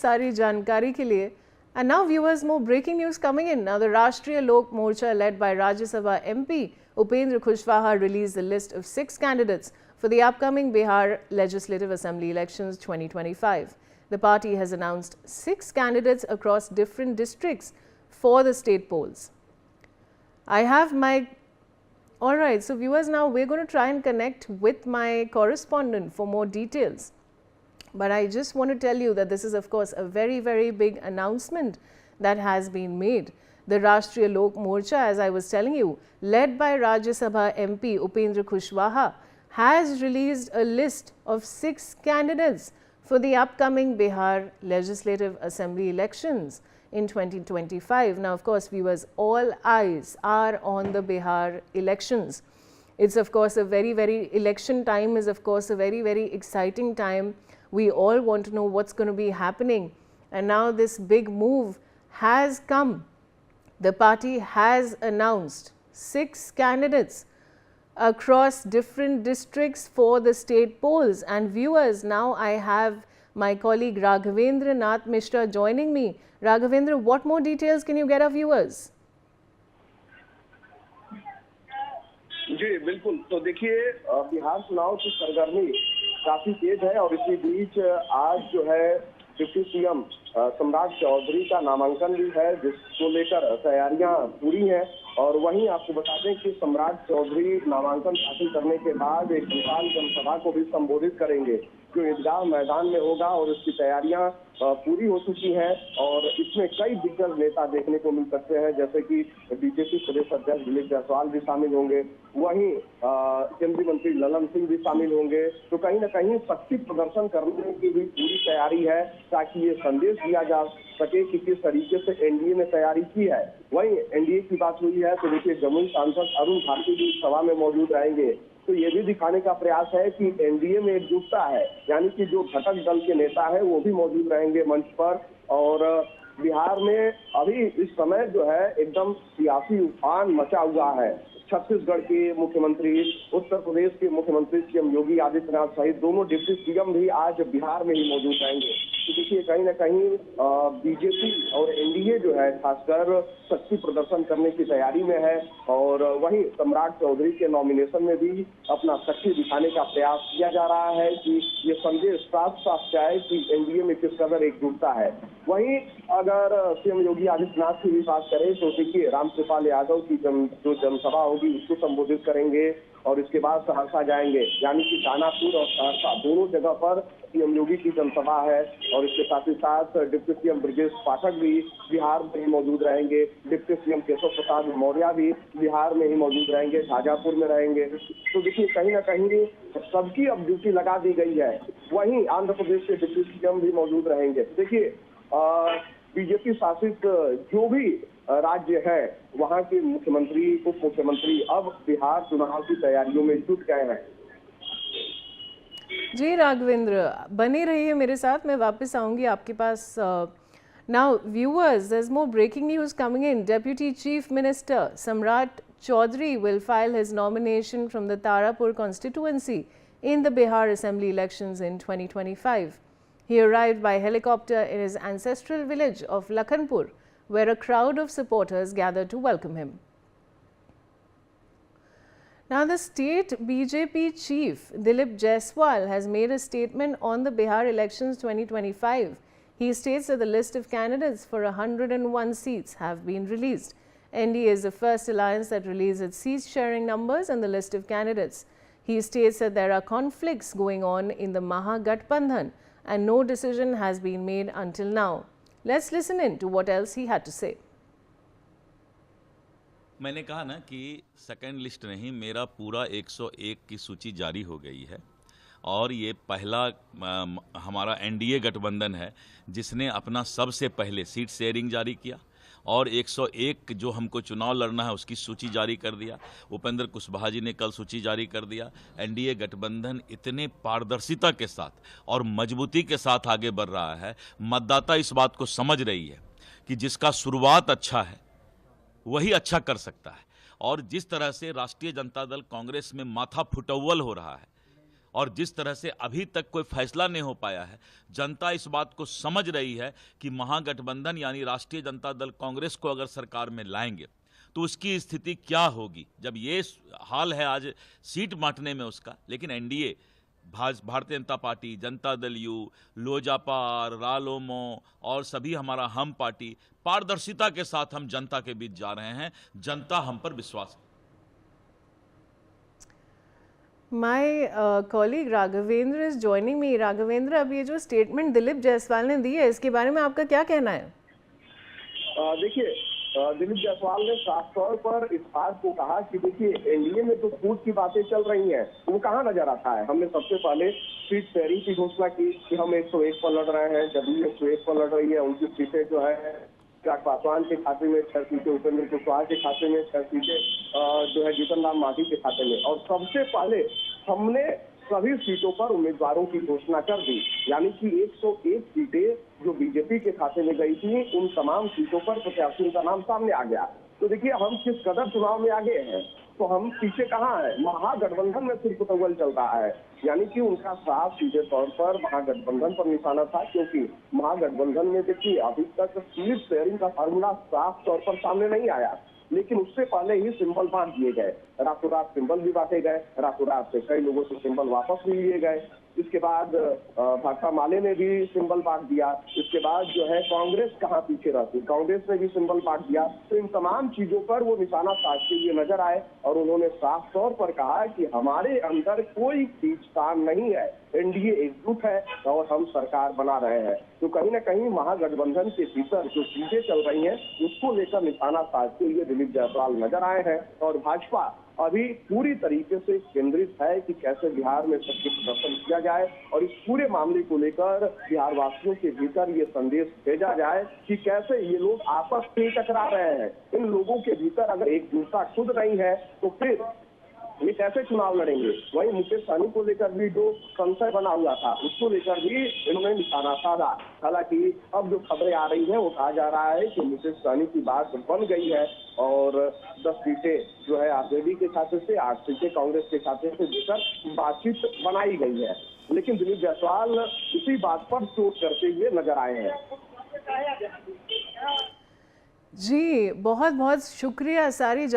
सारी जानकारी के लिए. And now viewers, more breaking news coming in. Now the Rashtriya Lok Morcha led by Rajya Sabha MP Upendra Kushwaha released a list of 6 candidates for the upcoming Bihar Legislative Assembly elections 2025. The party has announced 6 candidates across different districts for the state polls. I have my... Alright, so viewers, now we're going to try and connect with my correspondent for more details. But I just want to tell you that this is of course a very, very big announcement that has been made. The Rashtriya Lok Morcha, as I was telling you, led by Rajya Sabha MP Upendra Kushwaha, has released a list of 6 candidates for the upcoming Bihar Legislative Assembly elections in 2025. Now, of course, viewers, all eyes are on the Bihar elections. It's of course a very, very election time is of course a very, very exciting time. We all want to know what's going to be happening, and now this big move has come. The party has announced 6 candidates across different districts for the state polls. And viewers, now I have my colleague Raghavendra Nath Mishra joining me. Raghavendra, what more details can you get our viewers? जी बिल्कुल, तो देखिए बिहार चुनाव की सरगर्मी काफी तेज है और इसी बीच आज जो है डिप्टी सीएम सम्राट चौधरी का नामांकन भी है, जिसको लेकर तैयारियां पूरी हैं। और वहीं आपको बता दें कि सम्राट चौधरी नामांकन दाखिल करने के बाद एक विशाल जनसभा को भी संबोधित करेंगे, जो ईदगाह मैदान में होगा, और इसकी तैयारियां पूरी हो चुकी हैं। और इसमें कई दिग्गज नेता देखने को मिल सकते हैं, जैसे कि बीजेपी प्रदेश अध्यक्ष दिलीप जायसवाल भी शामिल होंगे, वहीं केंद्रीय मंत्री ललन सिंह भी शामिल होंगे। तो कहीं न कहीं शक्ति प्रदर्शन करने की भी पूरी तैयारी है, ताकि ये संदेश दिया जा सके कि किस तरीके से एनडीए ने तैयारी की है। वहीं एनडीए की बात हुई है तो देखिए जमुई सांसद अरुण भारती भी सभा में मौजूद रहेंगे। तो ये भी दिखाने का प्रयास है कि एनडीए में एकजुटता है, यानी कि जो घटक दल के नेता है वो भी मौजूद रहेंगे मंच पर। और बिहार में अभी इस समय जो है एकदम सियासी उफान मचा हुआ है। छत्तीसगढ़ के मुख्यमंत्री, उत्तर प्रदेश के मुख्यमंत्री सीएम योगी आदित्यनाथ सहित दोनों डिप्टी सीएम भी आज बिहार में ही मौजूद रहेंगे। तो देखिए कहीं न कहीं बीजेपी और एनडीए जो है खासकर शक्ति प्रदर्शन करने की तैयारी में है। और वहीं सम्राट चौधरी के नॉमिनेशन में भी अपना शक्ति दिखाने का प्रयास किया जा रहा है कि ये संदेश साफ साफ जाए कि एनडीए में किस कदर एकजुटता है। वहीं अगर सीएम योगी आदित्यनाथ की भी बात करें तो देखिए रामकृपाल यादव की जो जनसभा होगी उसको संबोधित करेंगे, और इसके बाद सहरसा जाएंगे, यानी कि दानापुर और सहरसा दोनों जगह पर सीएम योगी की जनसभा है। और इसके साथ ही साथ डिप्टी सीएम ब्रजेश पाठक भी बिहार में ही मौजूद रहेंगे, डिप्टी सीएम केशव प्रसाद मौर्य भी बिहार में ही मौजूद रहेंगे, शाजापुर में रहेंगे। तो देखिए कहीं न कहीं सबकी अब ड्यूटी लगा दी गई है। वहीं आंध्र प्रदेश के डिप्टी सीएम भी मौजूद रहेंगे। देखिए बीजेपी शासित जो भी राज्य है वहां के मुख्यमंत्री, उप मुख्यमंत्री अब बिहार चुनाव की तैयारियों में जुट गए हैं। जी राघवेंद्र, बने रहिए मेरे साथ, मैं वापस आऊंगी आपके पास। Now viewers, there is more breaking news coming in. Deputy chief minister Samrat Chaudhary will file his nomination from the Tarapur constituency in the Bihar Assembly elections in 2025. He arrived by helicopter in his ancestral village of Lakhanpur, where a crowd of supporters gathered to welcome him. Now, the state BJP chief Dilip Jaiswal has made a statement on the Bihar elections 2025. He states that the list of candidates for 101 seats have been released. NDA is the first alliance that released its seat sharing numbers and the list of candidates. He states that there are conflicts going on in the Mahagathbandhan and no decision has been made until now. Let's listen in to what else he had to say. मैंने कहा ना कि second list नहीं, मेरा पूरा 101 की सूची जारी हो गई है। और ये पहला हमारा एनडीए गठबंधन है जिसने अपना सबसे पहले सीट शेयरिंग जारी किया, और 101 जो हमको चुनाव लड़ना है उसकी सूची जारी कर दिया। उपेंद्र कुशवाहा जी ने कल सूची जारी कर दिया। एनडीए गठबंधन इतने पारदर्शिता के साथ और मजबूती के साथ आगे बढ़ रहा है, मतदाता इस बात को समझ रही है कि जिसका शुरुआत अच्छा है वही अच्छा कर सकता है। और जिस तरह से राष्ट्रीय जनता दल कांग्रेस में माथा फुटअव्वल हो रहा है, और जिस तरह से अभी तक कोई फैसला नहीं हो पाया है, जनता इस बात को समझ रही है कि महागठबंधन यानी राष्ट्रीय जनता दल कांग्रेस को अगर सरकार में लाएंगे तो उसकी स्थिति क्या होगी। जब ये हाल है आज सीट बांटने में उसका, लेकिन NDA Bharatiya Janata party, Janata Dal you, Lojpa, Ralomo और सभी हमारा हम पार्टी पारदर्शिता के साथ हम जनता के बीच जा रहे हैं। जनता हम पर विश्वास है। My colleague Raghavendra is joining me. Raghavendra, अब ये जो स्टेटमेंट दिलीप जायसवाल ने दी है, इसके बारे में आपका क्या कहना है? देखिए, दिलीप जायसवाल ने साफ तौर पर इस बात को कहा कि देखिए, एनडीए में जो फूट की बातें चल रही हैं वो कहाँ नजर आता है। हमने सबसे पहले सीट शेयरिंग की घोषणा की कि हम 101 पर लड़ रहे हैं, जदयू 101 पर लड़ रही है, उनकी सीटें जो है चिराग पासवान के खाते में 6 सीटें, उपेंद्र कुशवाहा के खाते में 6 सीटें जो है जीतन राम मांझी के खाते में। और सबसे पहले हमने सभी सीटों पर उम्मीदवारों की घोषणा कर दी, यानी कि 101 सीटें जो बीजेपी के खाते में गई थी, उन तमाम सीटों पर प्रत्याशियों का नाम सामने आ गया। तो देखिए, हम किस कदर चुनाव में आगे हैं, तो हम पीछे कहाँ है। महागठबंधन में सिर्फ तवल चल रहा है, यानी कि उनका साफ सीधे तौर पर महागठबंधन पर निशाना था, क्योंकि महागठबंधन में देखिए अभी तक सीट शेयरिंग का फार्मूला साफ तौर पर सामने नहीं आया, लेकिन उससे पहले ही सिंबल बांट दिए गए। रातों रात सिंबल भी बांटे गए, रातों रात से कई लोगों से सिंबल वापस भी लिए गए। इसके बाद भाकपा माले ने भी सिंबल बांट दिया। इसके बाद जो है कांग्रेस कहाँ पीछे रहती, कांग्रेस ने भी सिंबल बांट दिया। तो इन तमाम चीजों पर वो निशाना साधते हुए नजर आए और उन्होंने साफ तौर पर कहा कि हमारे अंदर कोई खींचतान नहीं है, एनडीए एकजुट है और हम सरकार बना रहे हैं। तो कहीं ना कहीं महागठबंधन के भीतर जो चीजें चल रही हैं उसको लेकर निशाना साधते हुए दिलीप जायसवाल नजर आए हैं। और भाजपा अभी पूरी तरीके से केंद्रित है कि कैसे बिहार में शक्ति प्रदर्शन किया जाए और इस पूरे मामले को लेकर बिहार वासियों के भीतर ये संदेश भेजा जाए कि कैसे ये लोग आपस में टकरा रहे हैं। इन लोगों के भीतर अगर एकजुटता खुद नहीं है तो फिर ये कैसे चुनाव लड़ेंगे। वहीं मुकेश सहनी को लेकर भी जो संशय बना हुआ था उसको लेकर भी इन्होंने निशाना साधा। हालांकि अब जो खबरें आ रही हैं वो कहा जा रहा है कि मुकेश सहनी की बात बन गई है और 10 सीटें जो है आरजेडी के खाते से, 8 सीटें कांग्रेस के खाते से देकर बातचीत बनाई गई है। लेकिन दिलीप जायसवाल इसी बात पर चोट करते हुए नजर आए हैं। जी, बहुत बहुत शुक्रिया सारी